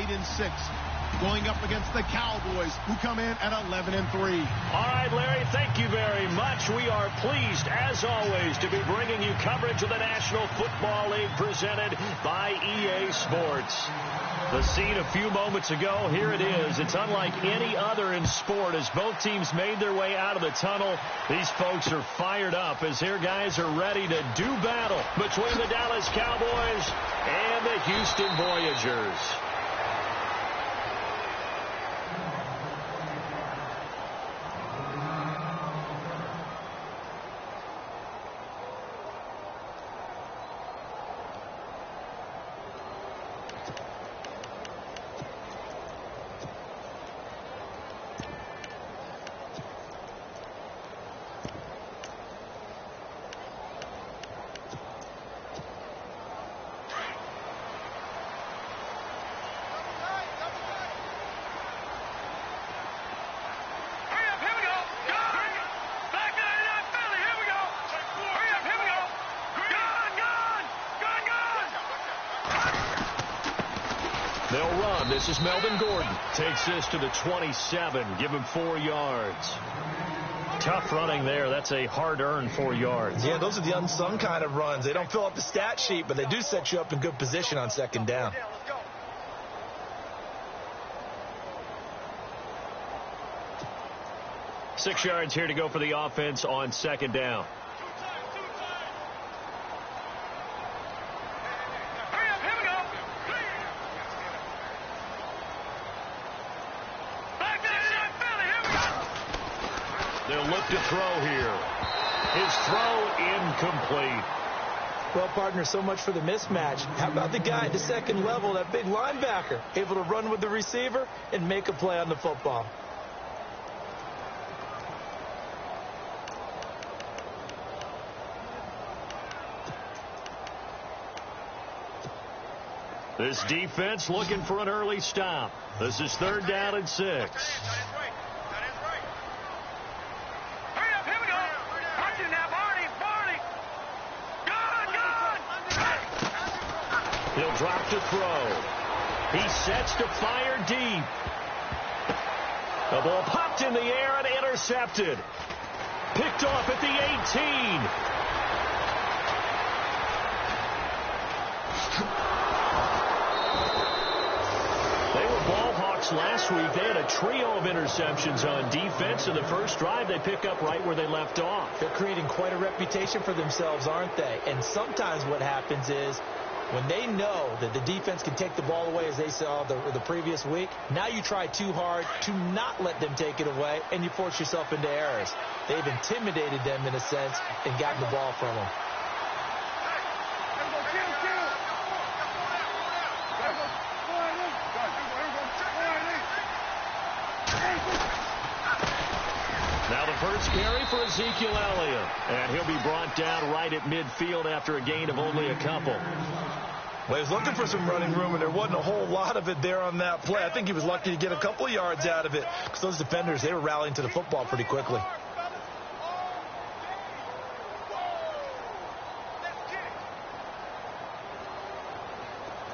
8-6. Going up against the Cowboys, who come in at 11-3. All right, Larry, thank you very much. We are pleased, as always, to be bringing you coverage of the National Football League presented by EA Sports. The scene a few moments ago, here it is. It's unlike any other in sport as both teams made their way out of the tunnel. These folks are fired up as their guys are ready to do battle between the Dallas Cowboys and the Houston Voyagers. They'll run. This is Melvin Gordon. Takes this to the 27. Give him 4 yards. Tough running there. That's a hard-earned 4 yards. Yeah, those are the unsung kind of runs. They don't fill up the stat sheet, but they do set you up in good position on second down. 6 yards here to go for the offense on second down. They'll look to throw here. His throw incomplete. Well, partner, so much for the mismatch. How about the guy at the second level, that big linebacker, able to run with the receiver and make a play on the football? This defense looking for an early stop. This is 3rd down and 6. He'll drop to throw. He sets to fire deep. The ball popped in the air and intercepted. Picked off at the 18. They were ball hawks last week. They had a trio of interceptions on defense. In the first drive, they pick up right where they left off. They're creating quite a reputation for themselves, aren't they? And sometimes what happens is, when they know that the defense can take the ball away, as they saw the previous week, now you try too hard to not let them take it away, and you force yourself into errors. They've intimidated them, in a sense, and gotten the ball from them. Now the first carry for Ezekiel Elliott, and he'll be brought down right at midfield after a gain of only a couple. Well, he was looking for some running room, and there wasn't a whole lot of it there on that play. I think he was lucky to get a couple of yards out of it because those defenders, they were rallying to the football pretty quickly.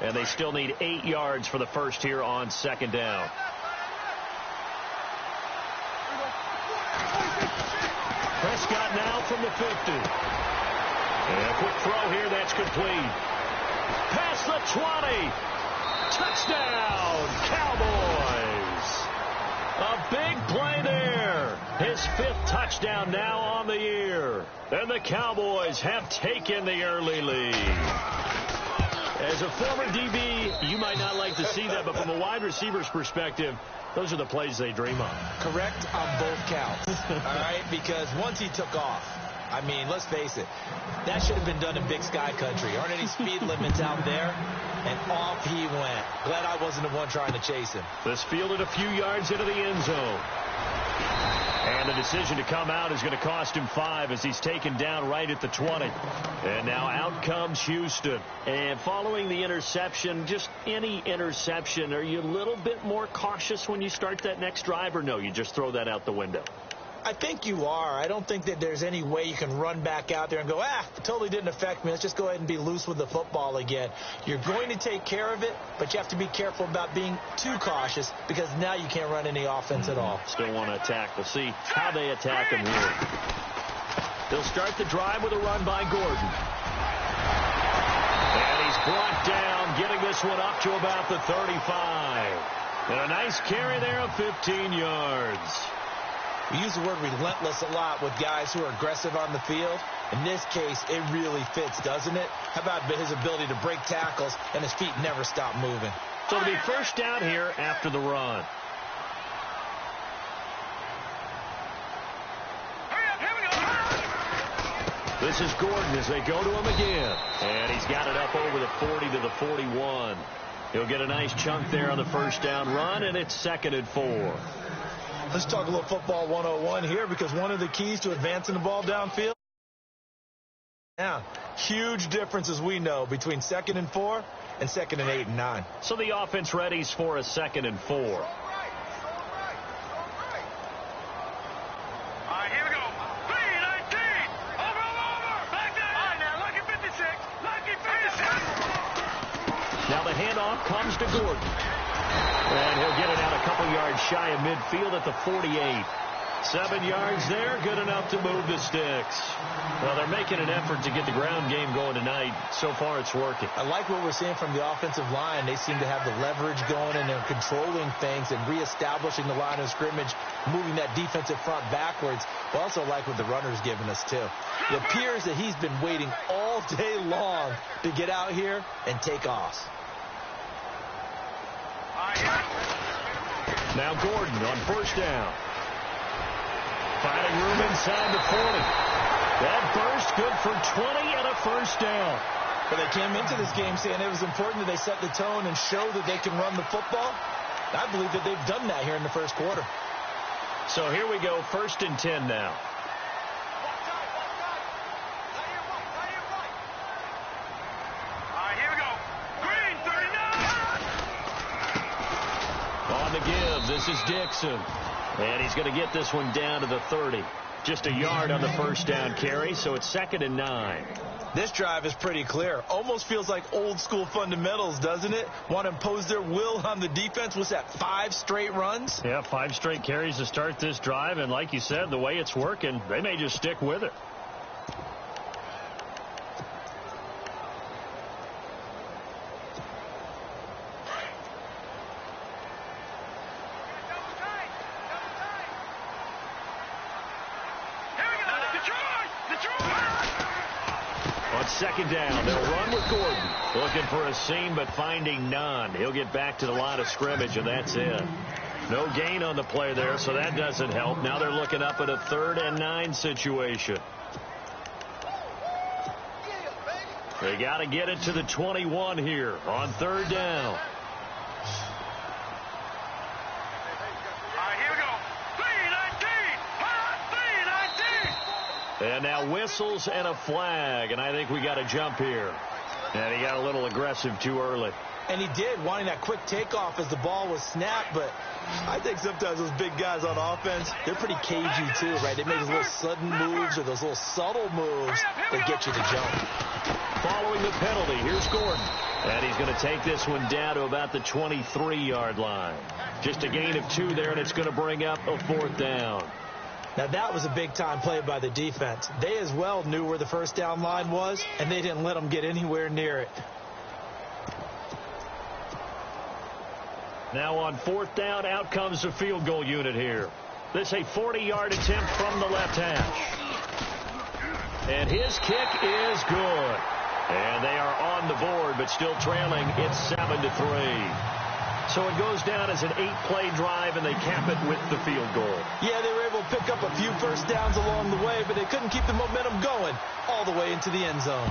And they still need 8 yards for the first here on second down. Prescott now from the 50. And a quick throw here, that's complete. Past the 20. Touchdown, Cowboys. A big play there. His 5th touchdown now on the year. And the Cowboys have taken the early lead. As a former DB, you might not like to see that, but from a wide receiver's perspective, those are the plays they dream of. Correct on both counts, all right? Because once he took off, I mean, let's face it, that should have been done in Big Sky Country. Aren't any speed limits out there? And off he went. Glad I wasn't the one trying to chase him. This fielded a few yards into the end zone. And the decision to come out is going to cost him 5 as he's taken down right at the 20. And now out comes Houston. And following the interception, just any interception, are you a little bit more cautious when you start that next drive, or no, you just throw that out the window? I think you are. I don't think that there's any way you can run back out there and go, totally didn't affect me. Let's just go ahead and be loose with the football again. You're going to take care of it, but you have to be careful about being too cautious because now you can't run any offense at all. Still want to attack. We'll see how they attack him here. They'll start the drive with a run by Gordon. And he's brought down, getting this one up to about the 35. And a nice carry there of 15 yards. We use the word relentless a lot with guys who are aggressive on the field. In this case, it really fits, doesn't it? How about his ability to break tackles and his feet never stop moving? So it'll be first down here after the run. This is Gordon as they go to him again. And he's got it up over the 40 to the 41. He'll get a nice chunk there on the first down run, and it's 2nd and 4. Let's talk a little football 101 here, because one of the keys to advancing the ball downfield. Now, huge difference, as we know, between 2nd and 4 and 2nd and 8 and 9. So the offense readies for a 2nd and 4. All right, here we go. 3-19. Over. Back there. All right, now, lucky 56. Lucky 56. Now the handoff comes to Gordon. And he'll get it out a couple yards shy of midfield at the 48. 7 yards there, good enough to move the sticks. Well, they're making an effort to get the ground game going tonight. So far, it's working. I like what we're seeing from the offensive line. They seem to have the leverage going, and they're controlling things and reestablishing the line of scrimmage, moving that defensive front backwards. I also like what the runner's giving us, too. It appears that he's been waiting all day long to get out here and take off. Now Gordon on first down. Finding room inside the 40. That burst good for 20 and a first down. But they came into this game saying it was important that they set the tone and show that they can run the football. I believe that they've done that here in the first quarter. So here we go, 1st and 10 now. On the give, this is Dixon. And he's going to get this one down to the 30. Just a yard on the first down carry, so it's 2nd and 9. This drive is pretty clear. Almost feels like old school fundamentals, doesn't it? Want to impose their will on the defense. What's that, 5 straight runs? Yeah, 5 straight carries to start this drive. And like you said, the way it's working, they may just stick with it. On 2nd down, they'll run with Gordon. Looking for a seam, but finding none. He'll get back to the line of scrimmage, and that's it. No gain on the play there, so that doesn't help. Now they're looking up at a 3rd and 9 situation. They got to get it to the 21 here on 3rd down. And now whistles and a flag, and I think we got a jump here. And he got a little aggressive too early. And he did, wanting that quick takeoff as the ball was snapped, but I think sometimes those big guys on offense, they're pretty cagey too, right? They make those little sudden moves or those little subtle moves that get you to jump. Following the penalty, here's Gordon. And he's going to take this one down to about the 23-yard line. Just a gain of 2 there, and it's going to bring up a 4th down. Now, that was a big-time play by the defense. They as well knew where the first down line was, and they didn't let them get anywhere near it. Now on 4th down, out comes the field goal unit here. This a 40-yard attempt from the left hash. And his kick is good. And they are on the board, but still trailing. It's 7-3. So it goes down as an 8-play drive, and they cap it with the field goal. Yeah, they were able to pick up a few first downs along the way, but they couldn't keep the momentum going all the way into the end zone.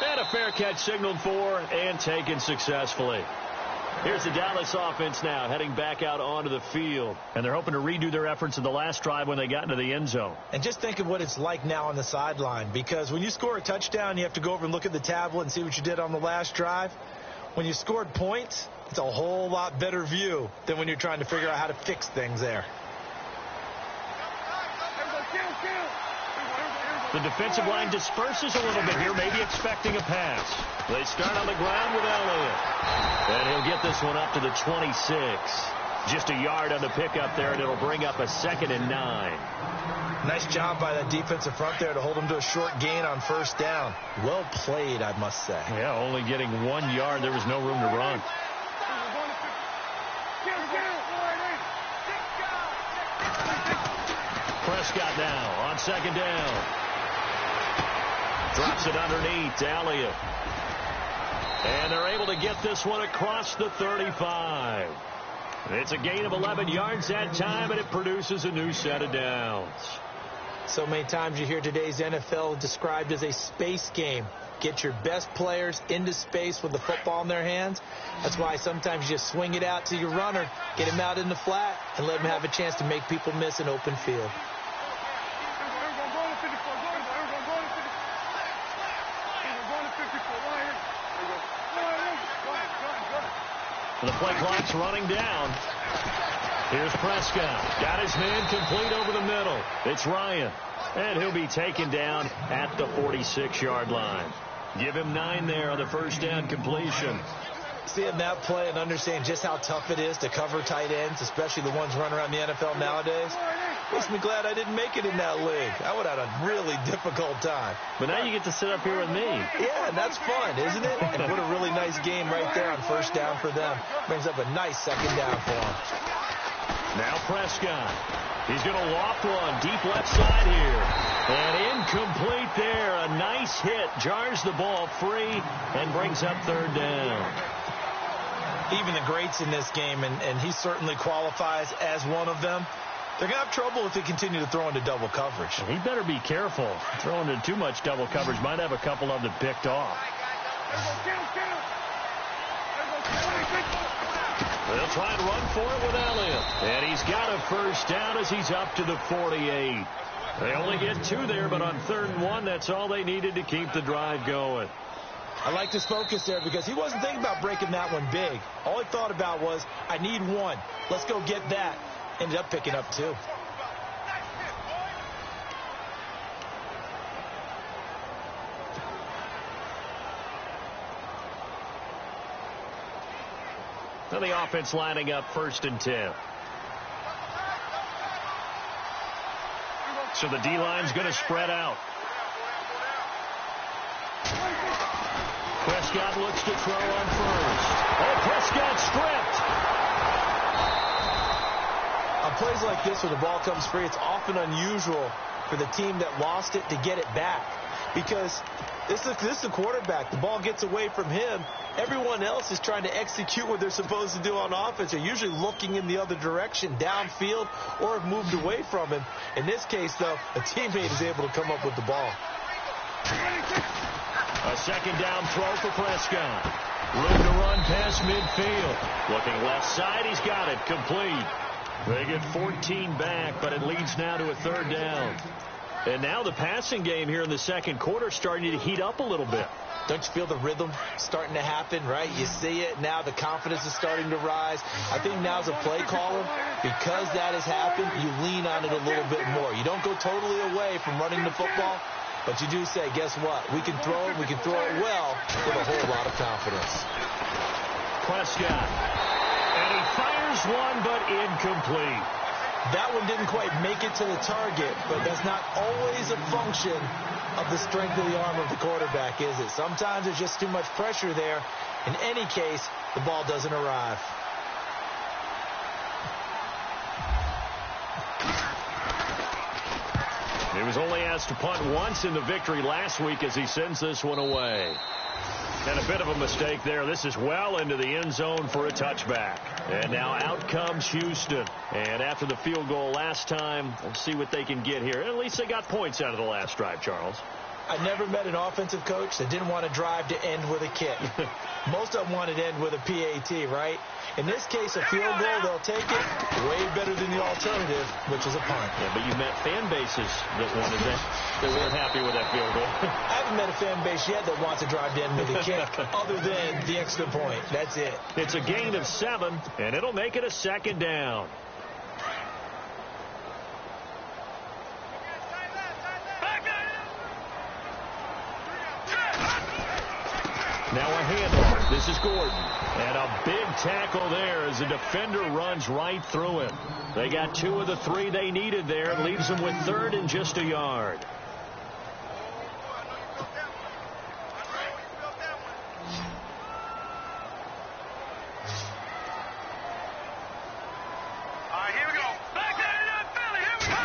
And a fair catch signaled for and taken successfully. Here's the Dallas offense now heading back out onto the field. And they're hoping to redo their efforts in the last drive when they got into the end zone. And just think of what it's like now on the sideline, because when you score a touchdown, you have to go over and look at the tablet and see what you did on the last drive. When you scored points, it's a whole lot better view than when you're trying to figure out how to fix things there. The defensive line disperses a little bit here, maybe expecting a pass. They start on the ground with Elliott. And he'll get this one up to the 26. Just a yard on the pickup there, and it'll bring up a 2nd and 9. Nice job by that defensive front there to hold him to a short gain on first down. Well played, I must say. Yeah, only getting 1 yard. There was no room to run. Prescott now on 2nd down. Drops it underneath to Elliott. And they're able to get this one across the 35. It's a gain of 11 yards that time, and it produces a new set of downs. So many times you hear today's NFL described as a space game. Get your best players into space with the football in their hands. That's why sometimes you just swing it out to your runner, get him out in the flat, and let him have a chance to make people miss an open field. The play clock's running down. Here's Prescott. Got his man complete over the middle. It's Ryan. And he'll be taken down at the 46-yard line. Give him 9 there on the first down completion. Seeing that play and understanding just how tough it is to cover tight ends, especially the ones running around the NFL nowadays, makes me glad I didn't make it in that league. I would have had a really difficult time. But now you get to sit up here with me. Yeah, and that's fun, isn't it? And what a really nice game right there on first down for them. Brings up a nice 2nd down for them. Now Prescott. He's going to loft one deep left side here. And incomplete there. A nice hit. Jars the ball free and brings up 3rd down. Even the greats in this game, and he certainly qualifies as one of them, they're going to have trouble if they continue to throw into double coverage. He better be careful. Throwing into too much double coverage might have a couple of them picked off. They'll try and run for it with Elliott. And he's got a first down as he's up to the 48. They only get 2 there, but on 3rd and 1, that's all they needed to keep the drive going. I liked his focus there because he wasn't thinking about breaking that one big. All he thought about was, I need 1. Let's go get that. Ended up picking up 2. Now the offense lining up 1st and 10. So the D-line's going to spread out. Prescott looks to throw on first. Oh, Prescott stripped. On plays like this where the ball comes free, it's often unusual for the team that lost it to get it back. Because this is the quarterback. The ball gets away from him. Everyone else is trying to execute what they're supposed to do on offense. They're usually looking in the other direction, downfield, or have moved away from him. In this case, though, a teammate is able to come up with the ball. A 2nd down throw for Prescott. Room to run past midfield. Looking left side, he's got it. Complete. They get 14 back, but it leads now to a 3rd down. And now the passing game here in the 2nd quarter starting to heat up a little bit. Don't you feel the rhythm starting to happen, right? You see it now. The confidence is starting to rise. I think now as a play caller, because that has happened, you lean on it a little bit more. You don't go totally away from running the football, but you do say, guess what? We can throw it. We can throw it well with a whole lot of confidence. Prescott. And he fires one, but incomplete. That one didn't quite make it to the target, but that's not always a function of the strength of the arm of the quarterback, is it? Sometimes there's just too much pressure there. In any case, the ball doesn't arrive. He was only asked to punt once in the victory last week as he sends this one away. And a bit of a mistake there. This is well into the end zone for a touchback. And now out comes Houston. And after the field goal last time, we'll see what they can get here. At least they got points out of the last drive, Charles. I never met an offensive coach that didn't want to drive to end with a kick. Most of them wanted to end with a PAT, right? In this case, a field goal, they'll take it way better than the alternative, which is a punt. Yeah, but you met fan bases that wanted that. They weren't happy with that field goal. I haven't met a fan base yet that wants to drive to end with a kick, other than the extra point. That's it. It's a gain of 7, and it'll make it a second down. Now a handoff. This is Gordon. And a big tackle there as the defender runs right through him. They got 2 of the 3 they needed there. It leaves them with 3rd and just a yard. Here we go. Back there in that Philly. Here we go.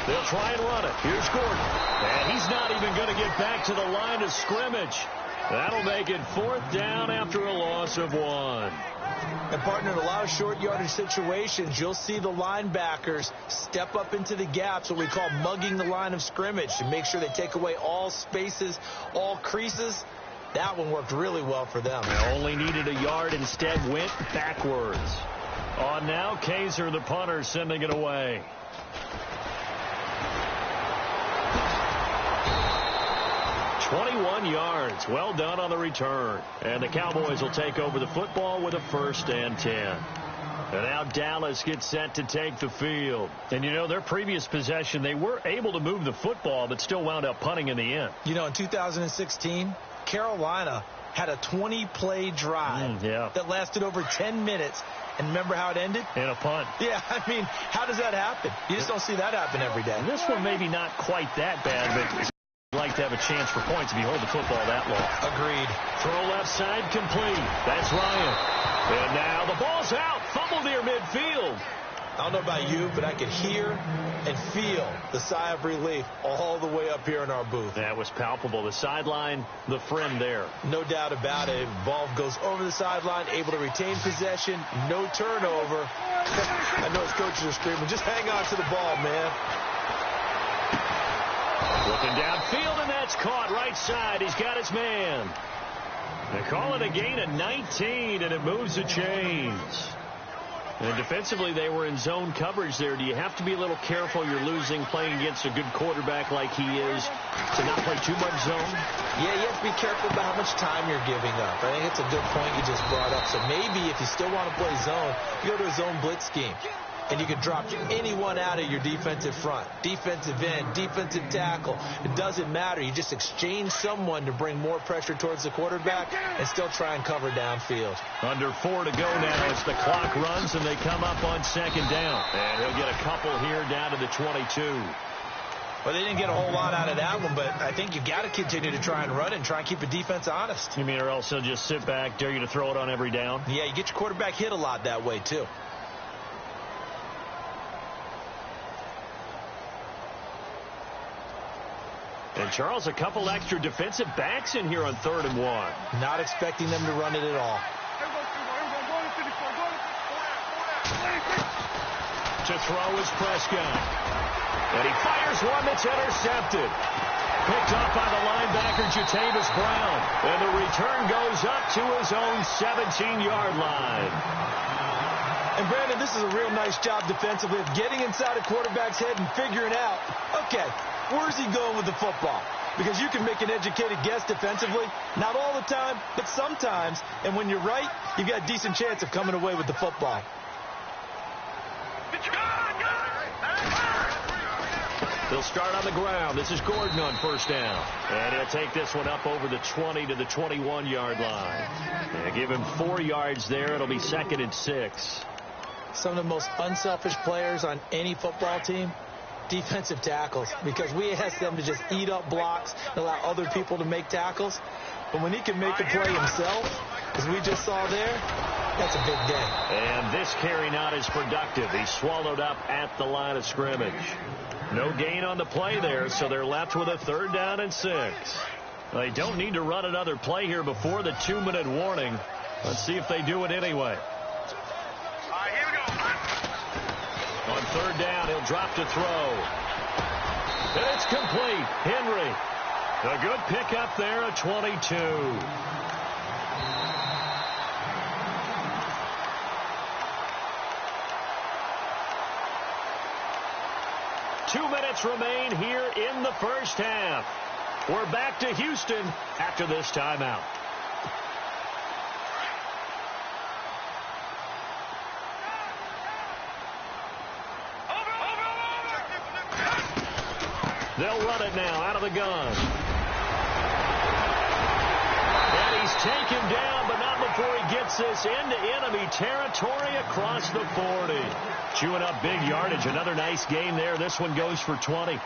They'll try and run it. Here's Gordon. And he's not even going to get back to the line of scrimmage. That'll make it 4th down after a loss of 1. And, partner, in a lot of short yardage situations, you'll see the linebackers step up into the gaps, what we call mugging the line of scrimmage, to make sure they take away all spaces, all creases. That one worked really well for them. They only needed a yard, instead went backwards. On now, Kaiser, the punter, sending it away. 21 yards. Well done on the return. And the Cowboys will take over the football with a 1st and 10. And now Dallas gets set to take the field. And, you know, their previous possession, they were able to move the football, but still wound up punting in the end. You know, in 2016, Carolina had a 20-play drive that lasted over 10 minutes. And remember how it ended? In a punt. Yeah, I mean, how does that happen? You just don't see that happen every day. And this one maybe not quite that bad, but like to have a chance for points if you hold the football that long. Agreed. Throw left side complete. That's Ryan. And now the ball's out. Fumble near midfield. I don't know about you, but I could hear and feel the sigh of relief all the way up here in our booth. That was palpable. The sideline, the friend there. No doubt about it. Ball goes over the sideline, able to retain possession, no turnover. I know his coaches are screaming, just hang on to the ball, man. Looking downfield, and that's caught right side. He's got his man. They call it a gain of 19, and it moves the chains. And defensively, they were in zone coverage there. Do you have to be a little careful? You're losing playing against a good quarterback like he is to not play too much zone? Yeah, you have to be careful about how much time you're giving up. I think it's a good point you just brought up. So maybe if you still want to play zone, you go to a zone blitz scheme. And you can drop anyone out of your defensive front, defensive end, defensive tackle. It doesn't matter. You just exchange someone to bring more pressure towards the quarterback and still try and cover downfield. Under 4 to go now as the clock runs and they come up on 2nd down. And he'll get a couple here down to the 22. Well, they didn't get a whole lot out of that one, but I think you got to continue to try and run and try and keep the defense honest. You mean or else he'll just sit back, dare you to throw it on every down? Yeah, you get your quarterback hit a lot that way, too. And, Charles, a couple extra defensive backs in here on 3rd and 1. Not expecting them to run it at all. To throw is Prescott. And he fires one that's intercepted. Picked up by the linebacker, Jatavis Brown. And the return goes up to his own 17-yard line. And, Brandon, this is a real nice job defensively of getting inside a quarterback's head and figuring out, okay, where's he going with the football? Because you can make an educated guess defensively. Not all the time, but sometimes. And when you're right, you've got a decent chance of coming away with the football. They'll start on the ground. This is Gordon on 1st down. And he'll take this one up over the 20 to the 21-yard line. And give him 4 yards there. It'll be 2nd and 6. Some of the most unselfish players on any football team, defensive tackles, because we ask them to just eat up blocks and allow other people to make tackles. But when he can make a play himself, as we just saw there, that's a big day. And this carry not as productive. He's swallowed up at the line of scrimmage. No gain on the play there, so they're left with a 3rd down and 6. They don't need to run another play here before the 2-minute warning. Let's see if they do it anyway. Here we go. On 3rd down, he'll drop to throw. And it's complete. Henry. A good pickup there at 22. Two minutes remain here in the first half. We're back to Houston after this timeout. They'll run it now out of the gun. And he's taken down, but not before he gets this into enemy territory across the 40. Chewing up big yardage. Another nice gain there. This one goes for 20.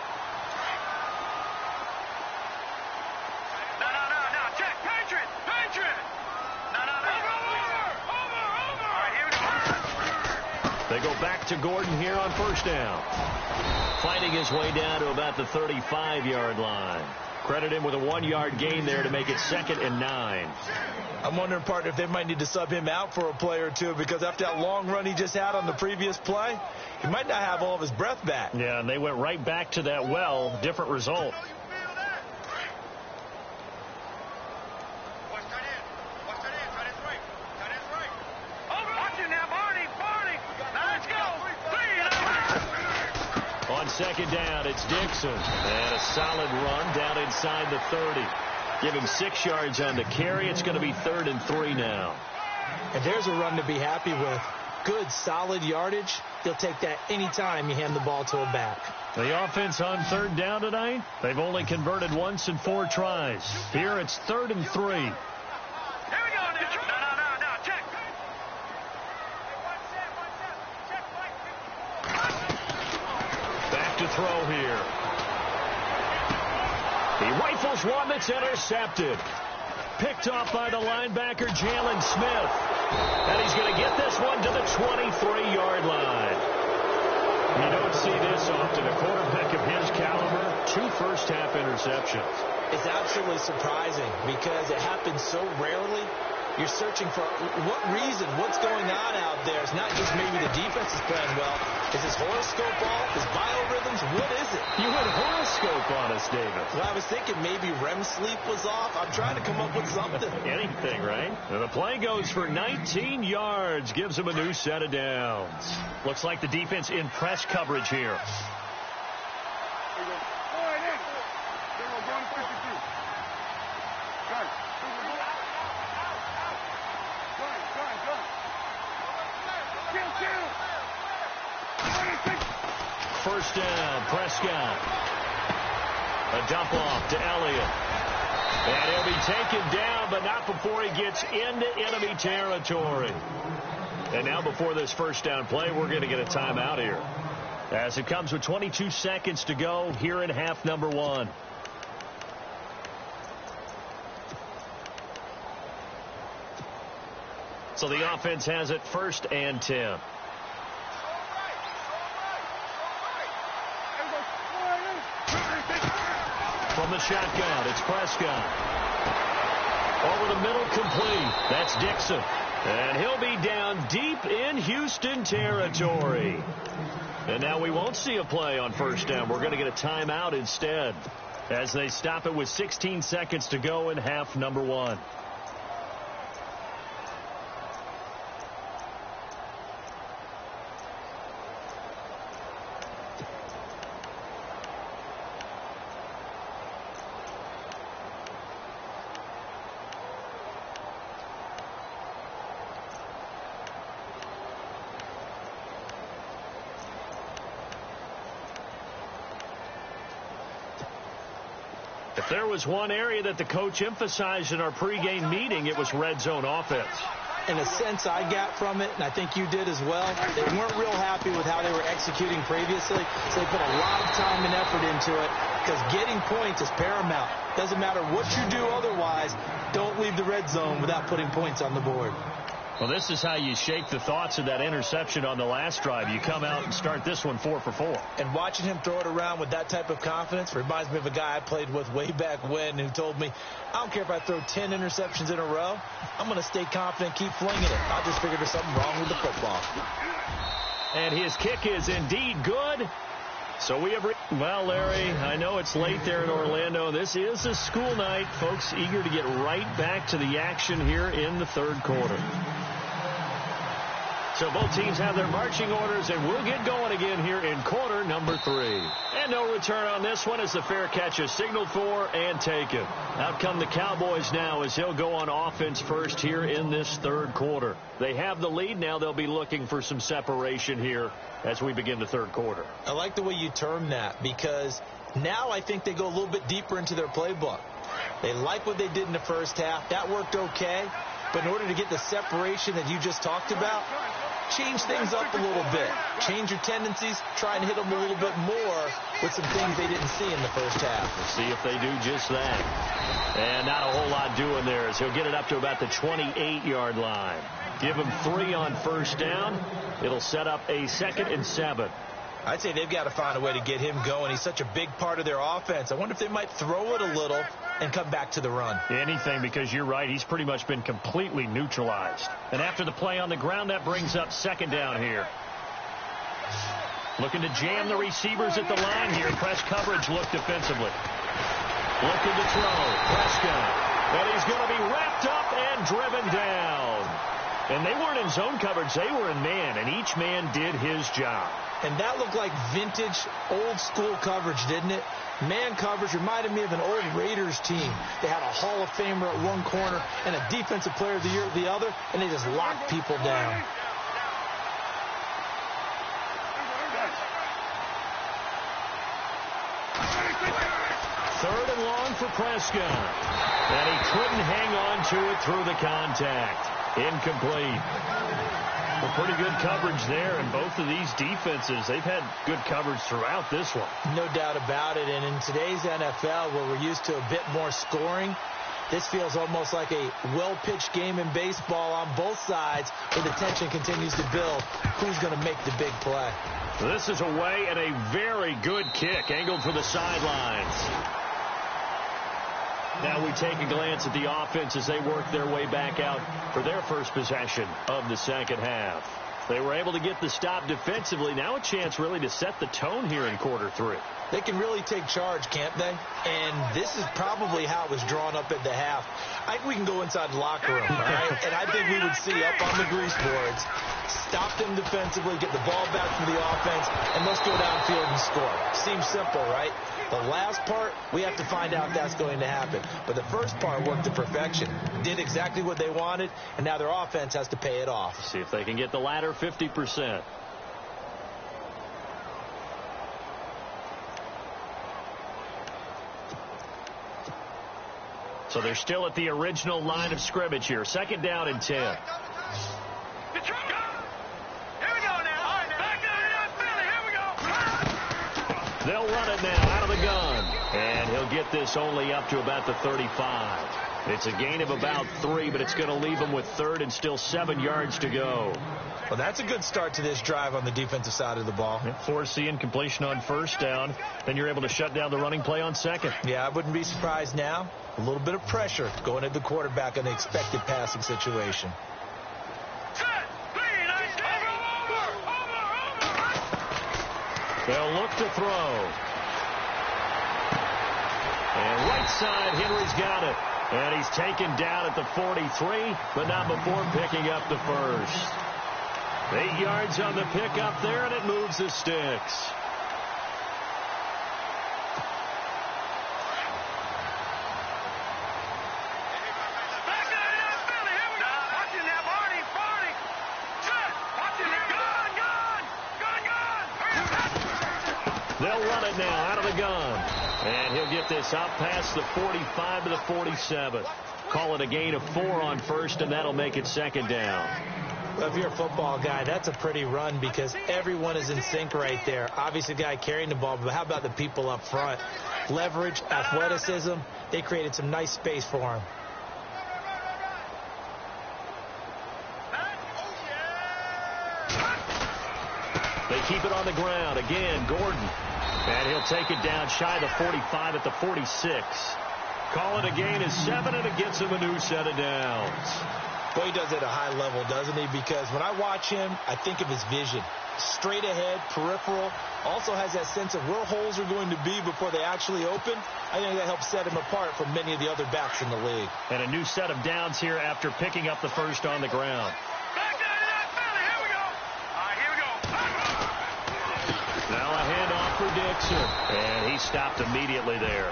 They go back to Gordon here on first down. Fighting his way down to about the 35-yard line. Credit him with a 1-yard gain there to make it 2nd and 9. I'm wondering, partner, if they might need to sub him out for a play or two, because after that long run he just had on the previous play, he might not have all of his breath back. Yeah, and they went right back to that well. Different result. On second down, it's Dixon. And a solid run down inside the 30. Give him 6 yards on the carry. It's going to be 3rd and 3 now. And there's a run to be happy with. Good, solid yardage. They'll take that any time you hand the ball to a back. The offense on 3rd down tonight, they've only converted once in 4 tries. Here it's 3rd and 3. Here we go. No, check. Back to throw here. He rifles one that's intercepted. Picked off by the linebacker, Jalen Smith. And he's going to get this one to the 23-yard line. You don't see this often. A quarterback of his caliber, 2 first-half interceptions. It's absolutely surprising because it happens so rarely. You're searching for what reason, what's going on out there. It's not just maybe the defense is playing well. Is his horoscope off? His biorhythms? What is it? You had horoscope on us, David. Well, I was thinking maybe REM sleep was off. I'm trying to come up with something. Anything, right? And the play goes for 19 yards. Gives him a new set of downs. Looks like the defense in press coverage here. First down, Prescott. A dump off to Elliott. And he'll be taken down, but not before he gets into enemy territory. And now before this first down play, we're going to get a timeout here. As it comes with 22 seconds to go here in half number 1. So the offense has it 1st and 10. From the shotgun, it's Prescott. Over the middle, complete. That's Dixon. And he'll be down deep in Houston territory. And now we won't see a play on first down. We're going to get a timeout instead as they stop it with 16 seconds to go in half number 1. If there was one area that the coach emphasized in our pregame meeting, it was red zone offense. In a sense, I got from it, and I think you did as well, they weren't real happy with how they were executing previously, so they put a lot of time and effort into it, because getting points is paramount. Doesn't matter what you do otherwise, don't leave the red zone without putting points on the board. Well, this is how you shake the thoughts of that interception on the last drive. You come out and start this one 4 for 4. And watching him throw it around with that type of confidence reminds me of a guy I played with way back when who told me, I don't care if I throw 10 interceptions in a row. I'm going to stay confident, keep flinging it. I just figured there's something wrong with the football. And his kick is indeed good. So we have... Well, Larry, I know it's late there in Orlando. This is a school night. Folks eager to get right back to the action here in the third quarter. So both teams have their marching orders, and we'll get going again here in quarter number 3. And no return on this one as the fair catch is signaled for and taken. Out come the Cowboys now as he'll go on offense first here in this third quarter. They have the lead. Now they'll be looking for some separation here as we begin the third quarter. I like the way you term that, because now I think they go a little bit deeper into their playbook. They like what they did in the first half. That worked okay. But in order to get the separation that you just talked about, change things up a little bit. Change your tendencies. Try and hit them a little bit more with some things they didn't see in the first half. We'll see if they do just that. And not a whole lot doing there as he'll get it up to about the 28-yard line. Give him 3 on first down. It'll set up a 2nd and 7. I'd say they've got to find a way to get him going. He's such a big part of their offense. I wonder if they might throw it a little and come back to the run. Anything, because you're right. He's pretty much been completely neutralized. And after the play on the ground, that brings up 2nd down here. Looking to jam the receivers at the line here. Press coverage look defensively. Looking to throw. Prescott. And he's going to be wrapped up and driven down. And they weren't in zone coverage. They were in man, and each man did his job. And that looked like vintage, old-school coverage, didn't it? Man coverage reminded me of an old Raiders team. They had a Hall of Famer at one corner and a Defensive Player of the Year at the other, and they just locked people down. Third and long for Prescott. And he couldn't hang on to it through the contact. Incomplete. Well, pretty good coverage there, and both of these defenses, they've had good coverage throughout this one. No doubt about it, and in today's NFL, where we're used to a bit more scoring, this feels almost like a well-pitched game in baseball on both sides, where the tension continues to build. Who's going to make the big play? This is away, and a very good kick, angled for the sidelines. Now we take a glance at the offense as they work their way back out for their first possession of the second half. They were able to get the stop defensively. Now a chance really to set the tone here in quarter 3. They can really take charge, can't they? And this is probably how it was drawn up at the half. I think we can go inside the locker room, all right? And I think we would see up on the grease boards, stop them defensively, get the ball back from the offense, and let's go downfield and score. Seems simple, right? The last part, we have to find out if that's going to happen. But the first part worked to perfection. Did exactly what they wanted, and now their offense has to pay it off. See if they can get the latter 50%. So they're still at the original line of scrimmage here. 2nd down and 10. They'll run it now out of the gun. And he'll get this only up to about the 35. It's a gain of about 3, but it's going to leave him with 3rd and still 7 yards to go. Well, that's a good start to this drive on the defensive side of the ball. Force the incompletion on first down. Then you're able to shut down the running play on 2nd. Yeah, I wouldn't be surprised now. A little bit of pressure going at the quarterback on the expected passing situation. They'll look to throw. And right side, Henry's got it. And he's taken down at the 43, but not before picking up the first. 8 yards on the pickup there, and it moves the sticks. They'll run it now out of the gun. And he'll get this out past the 45 to the 47. Call it a gain of 4 on first, and that'll make it 2nd down. Well, if you're a football guy, that's a pretty run because everyone is in sync right there. Obviously, the guy carrying the ball, but how about the people up front? Leverage, athleticism, they created some nice space for him. They keep it on the ground. Again, Gordon. And he'll take it down shy of the 45 at the 46. Call it a gain of 7, and it gets him a new set of downs. Well, he does it at a high level, doesn't he? Because when I watch him, I think of his vision. Straight ahead, peripheral, also has that sense of where holes are going to be before they actually open. I think that helps set him apart from many of the other backs in the league. And a new set of downs here after picking up the first on the ground. Back down to that belly. Here we go. All right, here we go. Now a handoff for Dixon. And he stopped immediately there.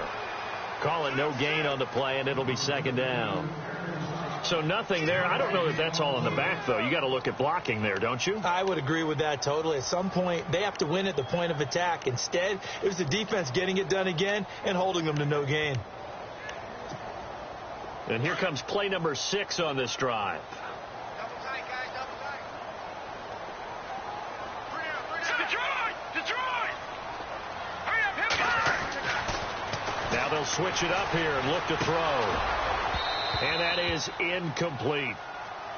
Call it no gain on the play, and it'll be second down. So nothing there. I don't know that that's all in the back, though. You got to look at blocking there, don't you? I would agree with that totally. At some point, they have to win at the point of attack. Instead, it was the defense getting it done again and holding them to no gain. And here comes play number 6 on this drive. Double tight, guys. Double tight. Detroit! Hurry up, hit him. Now they'll switch it up here and look to throw. And that is incomplete.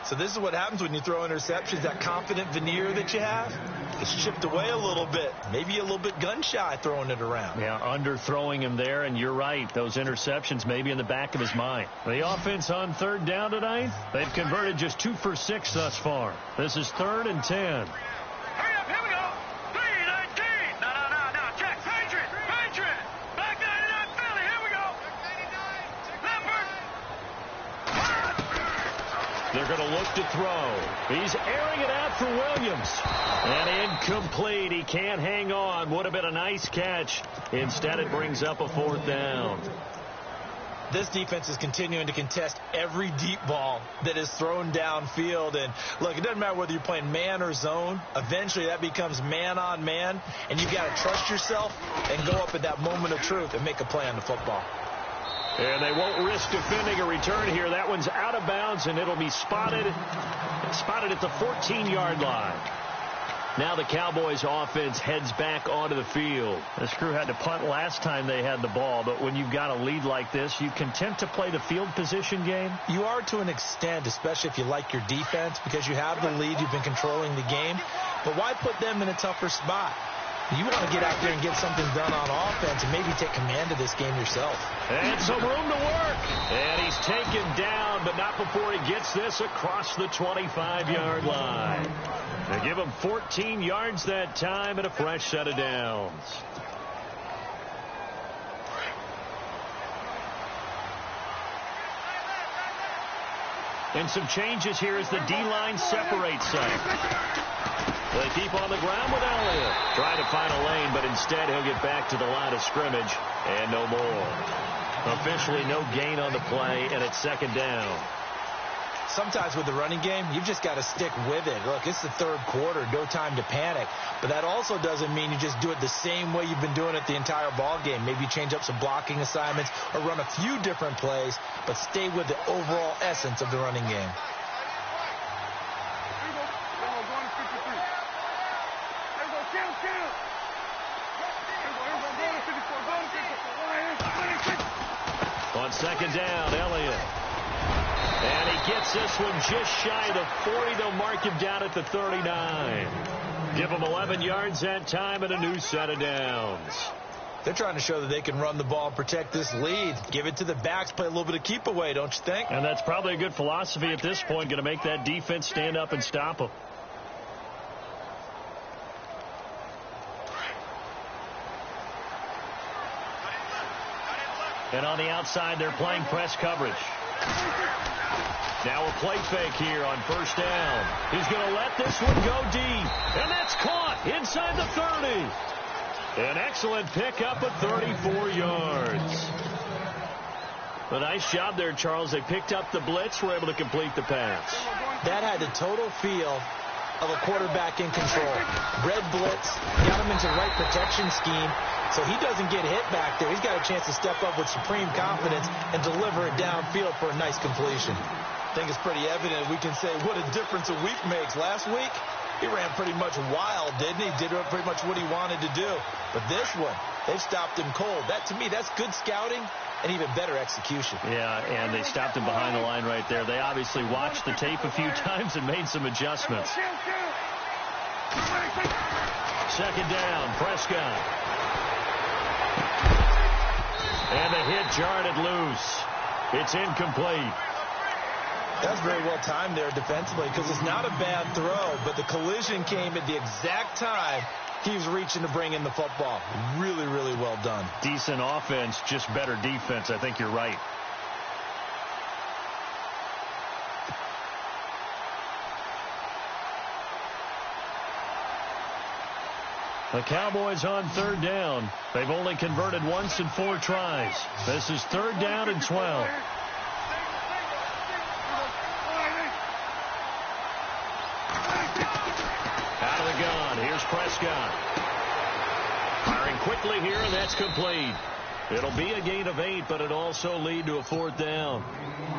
So this is what happens when you throw interceptions. That confident veneer that you have, it's chipped away a little bit. Maybe a little bit gun-shy throwing it around. Yeah, underthrowing him there, and you're right. Those interceptions may be in the back of his mind. The offense on third down tonight, they've converted just 2 for 6 thus far. This is 3rd and 10. Hurry up, here we go. 3-19. No. Check. Patriot. Back down to that belly. Here we go. Leopard. They're going to look to throw. He's airing it out for Williams. And incomplete. He can't hang on. Would have been a nice catch. Instead, it brings up a 4th down. This defense is continuing to contest every deep ball that is thrown downfield. And, look, it doesn't matter whether you're playing man or zone. Eventually, that becomes man on man. And you've got to trust yourself and go up at that moment of truth and make a play on the football. And they won't risk defending a return here. That one's out of bounds, and it'll be spotted at the 14-yard line. Now the Cowboys offense heads back onto the field. This crew had to punt last time they had the ball, but when you've got a lead like this, you content to play the field position game? You are to an extent, especially if you like your defense, because you have the lead, you've been controlling the game. But why put them in a tougher spot? You want to get out there and get something done on offense and maybe take command of this game yourself. And some room to work. And he's taken down, but not before he gets this across the 25-yard line. They give him 14 yards that time and a fresh set of downs. And some changes here as the D-line separates some. They keep on the ground with Elliott. Trying to find a lane, but instead he'll get back to the line of scrimmage and no more. Officially no gain on the play, and it's second down. Sometimes with the running game, you've just got to stick with it. Look, it's the third quarter, no time to panic. But that also doesn't mean you just do it the same way you've been doing it the entire ball game. Maybe you change up some blocking assignments or run a few different plays, but stay with the overall essence of the running game. On second down, Elliott. And he gets this one just shy of the 40. They'll mark him down at the 39. Give him 11 yards that time and a new set of downs. They're trying to show that they can run the ball, protect this lead. Give it to the backs, play a little bit of keep away, don't you think? And that's probably a good philosophy at this point, going to make that defense stand up and stop them. And on the outside, they're playing press coverage. Now a play fake here on first down. He's going to let this one go deep. And that's caught inside the 30. An excellent pickup at 34 yards. A nice job there, Charles. They picked up the blitz, were able to complete the pass. That had the total feel of a quarterback in control. Red blitz, got him into the right protection scheme, so he doesn't get hit back there. He's got a chance to step up with supreme confidence and deliver it downfield for a nice completion. I think it's pretty evident we can say what a difference a week makes. Last week, he ran pretty much wild, didn't he? Did pretty much what he wanted to do. But this one, they've stopped him cold. That, to me, that's good scouting and even better execution. Yeah, and they stopped him behind the line right there. They obviously watched the tape a few times and made some adjustments. Second down, Prescott. And the hit jarred it loose. It's incomplete. That's very well timed there defensively because it's not a bad throw, but the collision came at the exact time he was reaching to bring in the football. Really, really well done. Decent offense, just better defense. I think you're right. The Cowboys on 3rd down. They've only converted once in 4 tries. This is 3rd down and 12. Out of the gun. Here's Prescott. Firing quickly here, and that's complete. It'll be a gain of 8, but it'll also lead to a 4th down.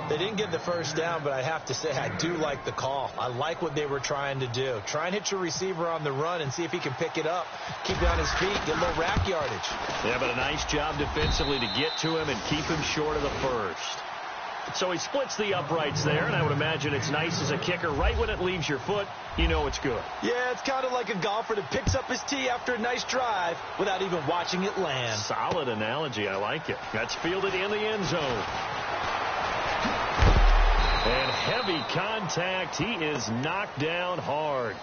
They didn't get the first down, but I have to say I do like the call. I like what they were trying to do. Try and hit your receiver on the run and see if he can pick it up. Keep it on his feet, get a little rack yardage. Yeah, but a nice job defensively to get to him and keep him short of the first. So he splits the uprights there, and I would imagine it's nice as a kicker. Right when it leaves your foot, you know it's good. Yeah, it's kind of like a golfer that picks up his tee after a nice drive without even watching it land. Solid analogy. I like it. That's fielded in the end zone. And heavy contact. He is knocked down hard.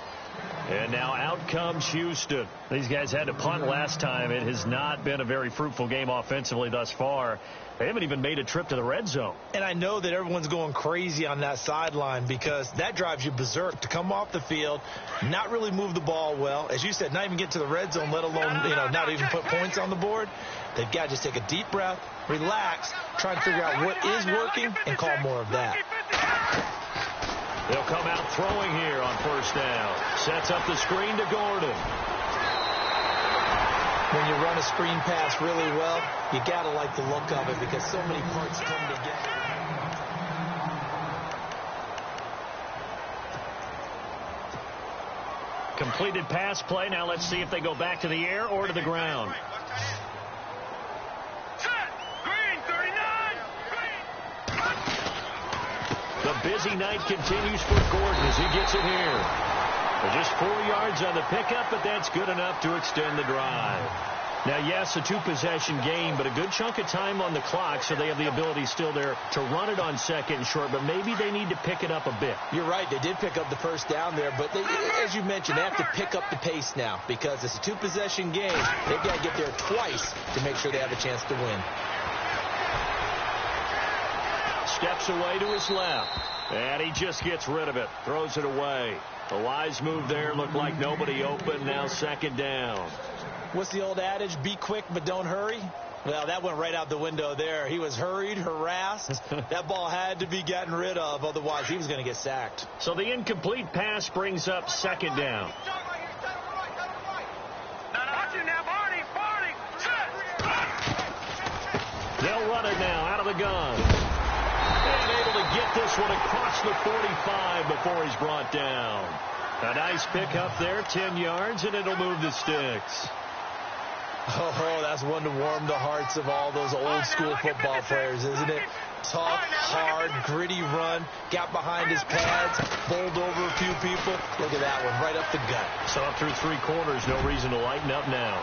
And now out comes Houston. These guys had to punt last time. It has not been a very fruitful game offensively thus far. They haven't even made a trip to the red zone. And I know that everyone's going crazy on that sideline because that drives you berserk to come off the field, not really move the ball well. As you said, not even get to the red zone, let alone, not even put points on the board. They've got to just take a deep breath, relax, try to figure out what is working, and call more of that. They'll come out throwing here on 1st down. Sets up the screen to Gordon. When you run a screen pass really well, you got to like the look of it because so many parts come together. Completed pass play. Now let's see if they go back to the air or to the ground. The busy night continues for Gordon as he gets it here. Just 4 yards on the pickup, but that's good enough to extend the drive. Now, yes, a 2-possession game, but a good chunk of time on the clock, so they have the ability still there to run it on 2nd and short, but maybe they need to pick it up a bit. You're right. They did pick up the first down there, but as you mentioned, they have to pick up the pace now because it's a 2-possession game. They've got to get there twice to make sure they have a chance to win. Steps away to his left, and he just gets rid of it, throws it away. A wise move there, looked like nobody open, now 2nd down. What's the old adage, be quick but don't hurry? Well, that went right out the window there. He was hurried, harassed. That ball had to be gotten rid of, otherwise he was going to get sacked. So the incomplete pass brings up 2nd down. They'll run it now out of the gun. And able to get this one across the 45 before he's brought down. A nice pickup there, 10 yards, and it'll move the sticks. Oh, that's one to warm the hearts of all those old school football players, isn't it? Tough, hard, gritty run, got behind his pads, bowled over a few people. Look at that one, right up the gut. So up through 3 quarters, no reason to lighten up now.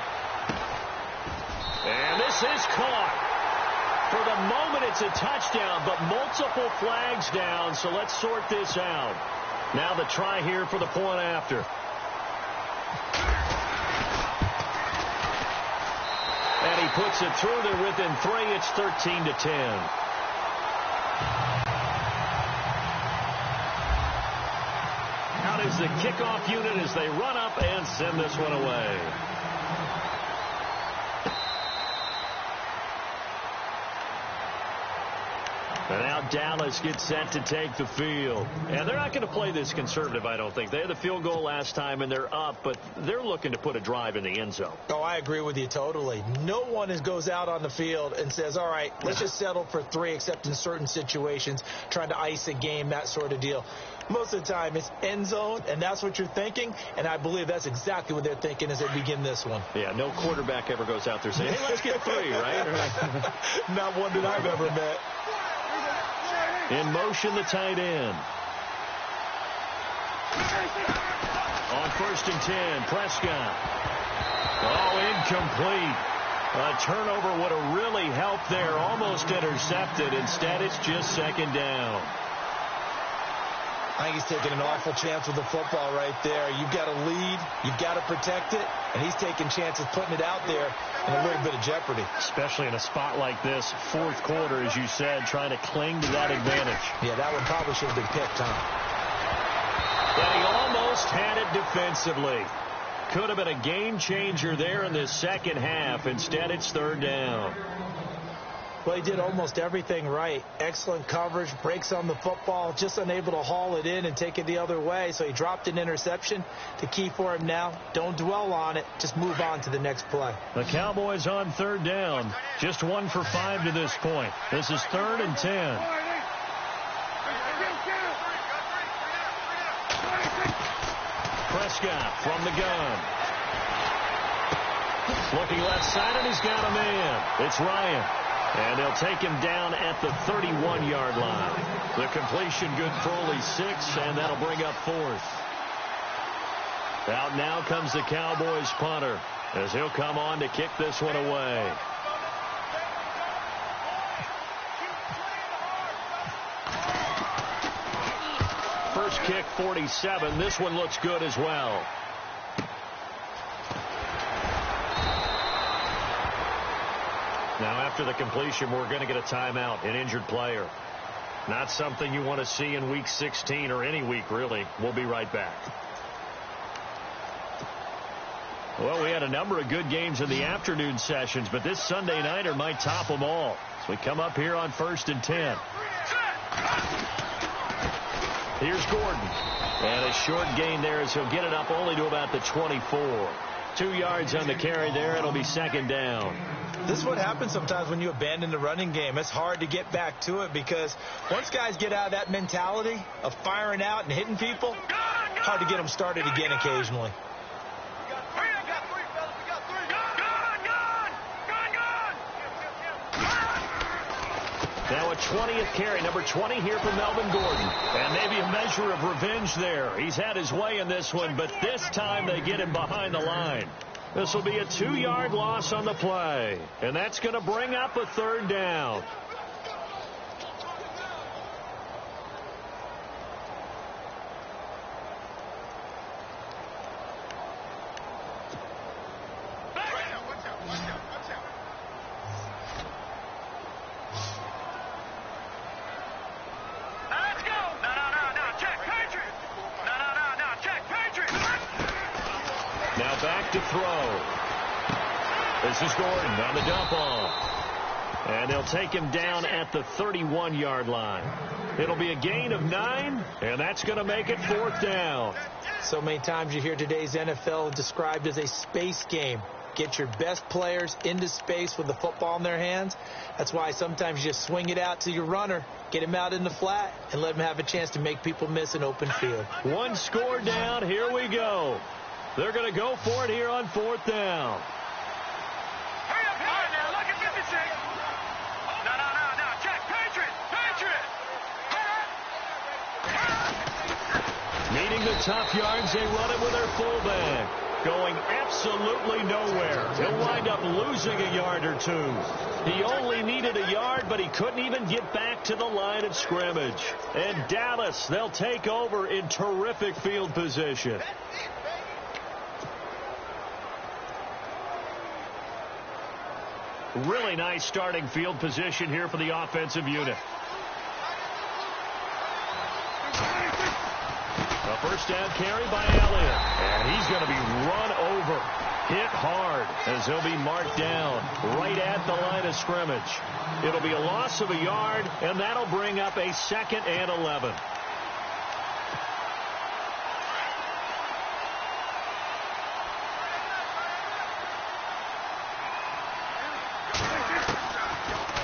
And this is caught. For the moment, it's a touchdown, but multiple flags down, so let's sort this out. Now the try here for the point after. And he puts it through there within 3. It's 13-10. Out is the kickoff unit as they run up and send this one away. And now Dallas gets set to take the field. And they're not going to play this conservative, I don't think. They had the field goal last time, and they're up, but they're looking to put a drive in the end zone. Oh, I agree with you totally. No one goes out on the field and says, all right, let's just settle for 3, except in certain situations, trying to ice a game, that sort of deal. Most of the time, it's end zone, and that's what you're thinking, and I believe that's exactly what they're thinking as they begin this one. Yeah, no quarterback ever goes out there saying, hey, let's get 3, right? Not one that I've ever met. In motion, the tight end. On 1st and 10, Prescott. Oh, incomplete. A turnover would have really helped there. Almost intercepted. Instead, it's just 2nd down. I think he's taking an awful chance with the football right there. You've got to lead, you've got to protect it, and he's taking chances putting it out there in a little bit of jeopardy. Especially in a spot like this, fourth quarter, as you said, trying to cling to that advantage. Yeah, that one probably should have been picked, huh? And he almost had it defensively. Could have been a game changer there in the second half. Instead, it's third down. Well, he did almost everything right. Excellent coverage, breaks on the football, just unable to haul it in and take it the other way. So he dropped an interception. The key for him now, don't dwell on it. Just move on to the next play. The Cowboys on third down. Just 1 for 5 to this point. This is 3rd and 10. Prescott from the gun. Looking left side, and he's got a man. It's Ryan. And they'll take him down at the 31-yard line. The completion good for only 6, and that'll bring up 4th. Out now comes the Cowboys punter, as he'll come on to kick this one away. First kick, 47. This one looks good as well. Now, after the completion, we're going to get a timeout, an injured player. Not something you want to see in Week 16 or any week, really. We'll be right back. Well, we had a number of good games in the afternoon sessions, but this Sunday nighter might top them all. So we come up here on 1st and 10. Here's Gordon. And a short gain there as he'll get it up only to about the 24. 2 yards on the carry there. It'll be 2nd down. This is what happens sometimes when you abandon the running game. It's hard to get back to it because once guys get out of that mentality of firing out and hitting people, hard to get them started again occasionally. Now a 20th carry, number 20 here for Melvin Gordon. And maybe a measure of revenge there. He's had his way in this one, but this time they get him behind the line. This will be a 2-yard loss on the play. And that's going to bring up a 3rd down. Now back to throw. This is Gordon on the dump off. And they'll take him down at the 31-yard line. It'll be a gain of 9, and that's going to make it 4th down. So many times you hear today's NFL described as a space game. Get your best players into space with the football in their hands. That's why sometimes you just swing it out to your runner, get him out in the flat, and let him have a chance to make people miss an open field. 1 score down. Here we go. They're going to go for it here on 4th down. Hurry up, hurry up. Now, look at 56. No. Check. Patriot. Needing the tough yards, they run it with their fullback. Going absolutely nowhere. He'll wind up losing a yard or 2. He only needed a yard, but he couldn't even get back to the line of scrimmage. And Dallas, they'll take over in terrific field position. Really nice starting field position here for the offensive unit. A first down carry by Elliott. And he's going to be run over. Hit hard as he'll be marked down right at the line of scrimmage. It'll be a loss of a yard, and that'll bring up a 2nd and 11.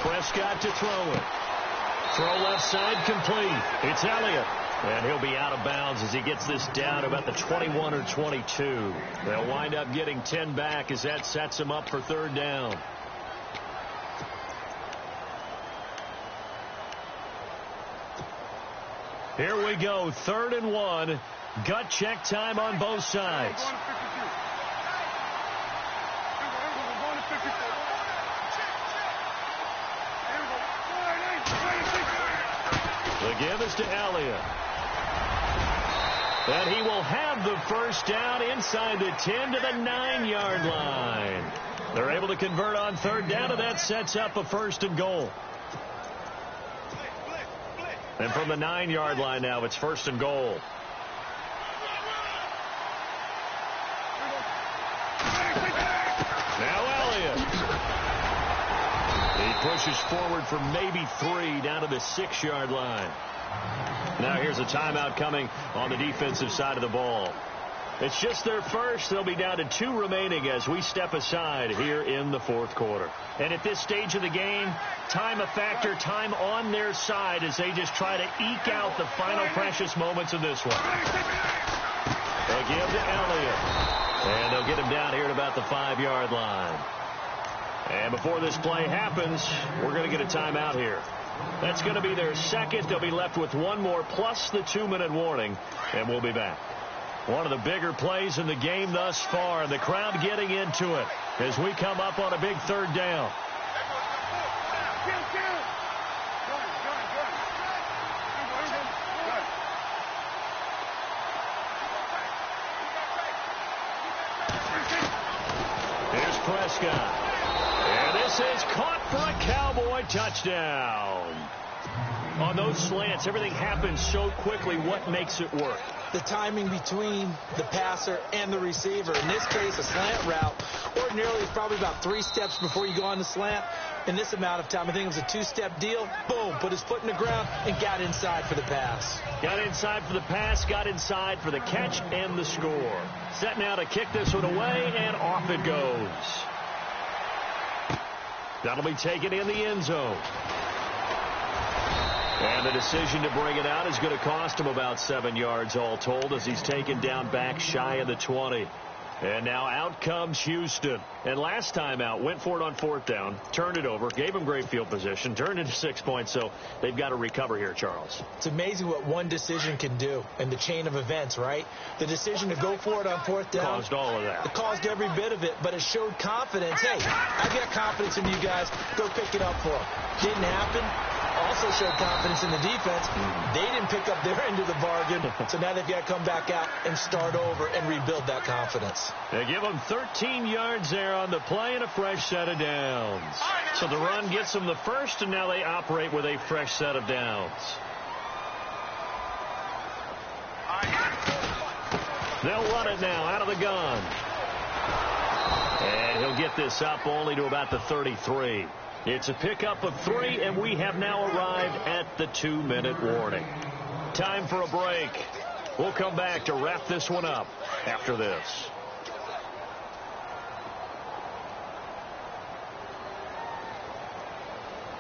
Prescott to throw it. Throw left side complete. It's Elliott. And he'll be out of bounds as he gets this down about the 21 or 22. They'll wind up getting 10 back as that sets him up for 3rd down. Here we go, 3rd and 1. Gut check time on both sides. The give is to Elliott. And he will have the first down inside the 10 to the 9-yard line. They're able to convert on third down, and that sets up a 1st and goal. And from the 9-yard line now, it's 1st and goal. Now Elliott. He pushes forward for maybe 3 down to the 6-yard line. Now here's a timeout coming on the defensive side of the ball. It's just their first. They'll be down to 2 remaining as we step aside here in the 4th quarter. And at this stage of the game, time a factor, time on their side as they just try to eke out the final precious moments of this one. They'll give to Elliott. And they'll get him down here at about the 5-yard line. And before this play happens, we're going to get a timeout here. That's going to be their second. They'll be left with 1 more plus the 2-minute warning, and we'll be back. One of the bigger plays in the game thus far, and the crowd getting into it as we come up on a big 3rd down. Here's Prescott. And this is caught for a Cowboy touchdown. On those slants, everything happens so quickly. What makes it work? The timing between the passer and the receiver. In this case, a slant route ordinarily is probably about 3 steps before you go on the slant. In this amount of time, I think it was a 2-step deal. Boom, put his foot in the ground and got inside for the pass. Got inside for the pass, got inside for the catch and the score. Set now to kick this one away, and off it goes. That'll be taken in the end zone. And the decision to bring it out is going to cost him about 7 yards all told as he's taken down back shy of the 20. And now out comes Houston. And last time out, went for it on 4th down, turned it over, gave him great field position, turned into 6 points. So they've got to recover here, Charles. It's amazing what one decision can do in the chain of events, right? The decision to go for it on 4th down caused all of that. It caused every bit of it, but it showed confidence. Hey, I've got confidence in you guys. Go pick it up for them. Didn't happen. Also showed confidence in the defense. They didn't pick up their end of the bargain, so now they've got to come back out and start over and rebuild that confidence. They give them 13 yards there on the play and a fresh set of downs. So the run gets them the first, and now they operate with a fresh set of downs. They'll run it now out of the gun. And he'll get this up only to about the 33. It's a pickup of 3, and we have now arrived at the 2-minute warning. Time for a break. We'll come back to wrap this one up after this.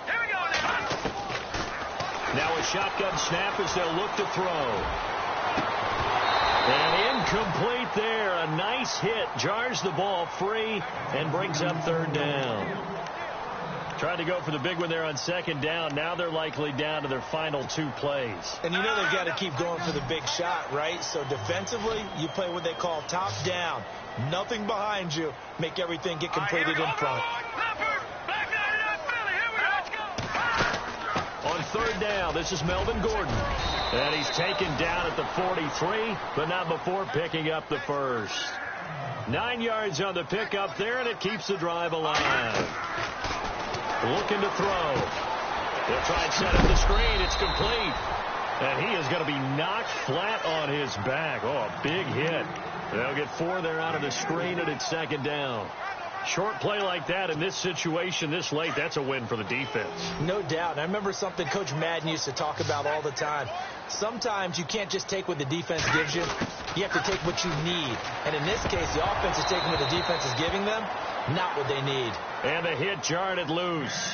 Here we go now. Now a shotgun snap as they'll look to throw. And incomplete there. A nice hit. Jars the ball free and brings up 3rd down. Tried to go for the big one there on 2nd down. Now they're likely down to their final 2 plays. And you know they've got to keep going for the big shot, right? So defensively, you play what they call top down. Nothing behind you. Make everything get completed in front. On 3rd down, this is Melvin Gordon. And he's taken down at the 43, but not before picking up the first. 9 yards on the pickup there, and it keeps the drive alive. Looking to throw. They'll try and set up the screen. It's complete. And he is going to be knocked flat on his back. Oh, a big hit. They'll get 4 there out of the screen, and it's 2nd down. Short play like that in this situation this late, that's a win for the defense. No doubt. And I remember something Coach Madden used to talk about all the time. Sometimes you can't just take what the defense gives you. You have to take what you need. And in this case, the offense is taking what the defense is giving them, not what they need. And the hit jarred it loose.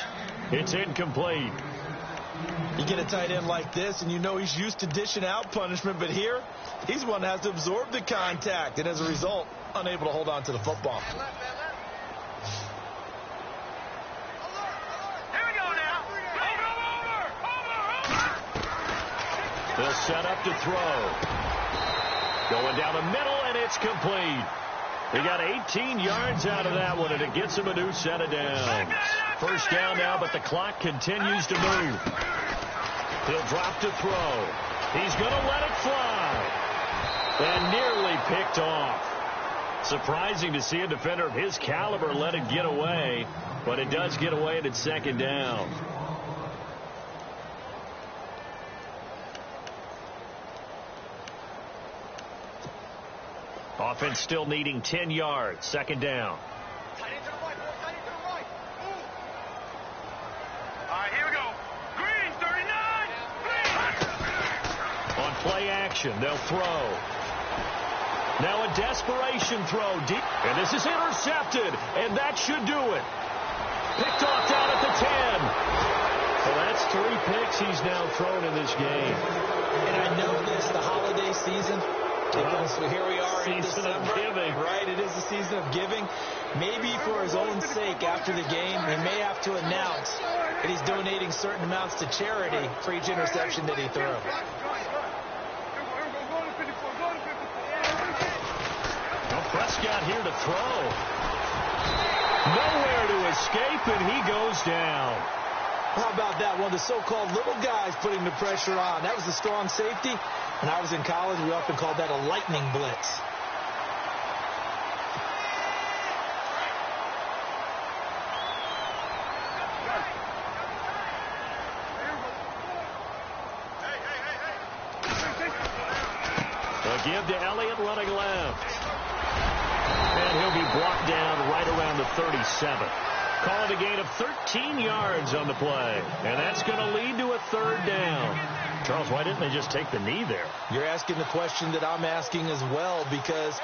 It's incomplete. You get a tight end like this, and you know he's used to dishing out punishment, but here, he's the one that has to absorb the contact, and as a result, unable to hold on to the football. They'll set up to throw. Going down the middle, and it's complete. They got 18 yards out of that one, and it gets them a new set of downs. 1st down now, but the clock continues to move. He'll drop to throw. He's going to let it fly. And nearly picked off. Surprising to see a defender of his caliber let it get away, but it does get away and it's second down. Offense still needing 10 yards. Second down. All right, here we go. Green, 39. Green. On play action, they'll throw. Now a desperation throw deep. And this is intercepted. And that should do it. Picked off down at the 10. So that's 3 picks he's now thrown in this game. And I know this, the holiday season. So here we are in Season December, of giving. right? It is the season of giving. Maybe for his own sake, after the game, he may have to announce that he's donating certain amounts to charity for each interception that he throws. Well, Prescott here to throw. Nowhere to escape, and he goes down. How about that? One of the so-called little guys putting the pressure on. That was the strong safety. When I was in college, we often called that a lightning blitz. A give to Elliott running left. And he'll be brought down right around the 37. Call it a gain of 13 yards on the play. And that's going to lead to a third down. Charles, why didn't they just take the knee there? You're asking the question that I'm asking as well, because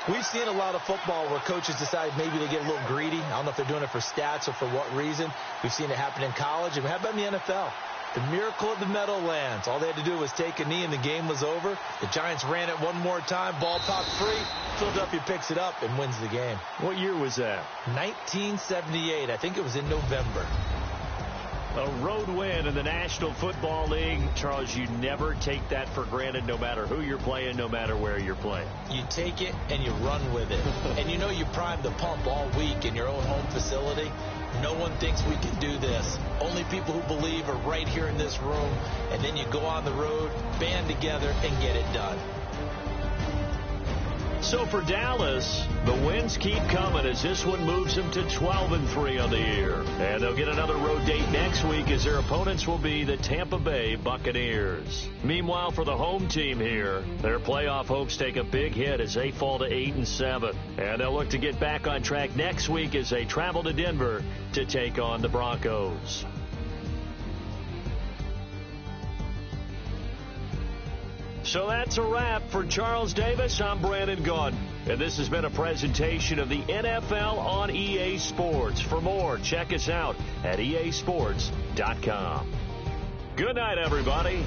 we've seen a lot of football where coaches decide maybe they get a little greedy. I don't know if they're doing it for stats or for what reason. We've seen it happen in college. And how about in the NFL? The miracle of the Meadowlands. All they had to do was take a knee and the game was over. The Giants ran it one more time. Ball popped free. Philadelphia picks it up and wins the game. What year was that? 1978. I think it was in November. A road win in the National Football League. Charles, you never take that for granted, no matter who you're playing, no matter where you're playing. You take it and you run with it. And you know you primed the pump all week in your own home facility. No one thinks we can do this. Only people who believe are right here in this room. And then you go on the road, band together, and get it done. So for Dallas, the wins keep coming as this one moves them to 12-3 on the year. And they'll get another road date next week as their opponents will be the Tampa Bay Buccaneers. Meanwhile, for the home team here, their playoff hopes take a big hit as they fall to 8-7. And they'll look to get back on track next week as they travel to Denver to take on the Broncos. So that's a wrap for Charles Davis. I'm Brandon Gaudin, and this has been a presentation of the NFL on EA Sports. For more, check us out at easports.com. Good night, everybody.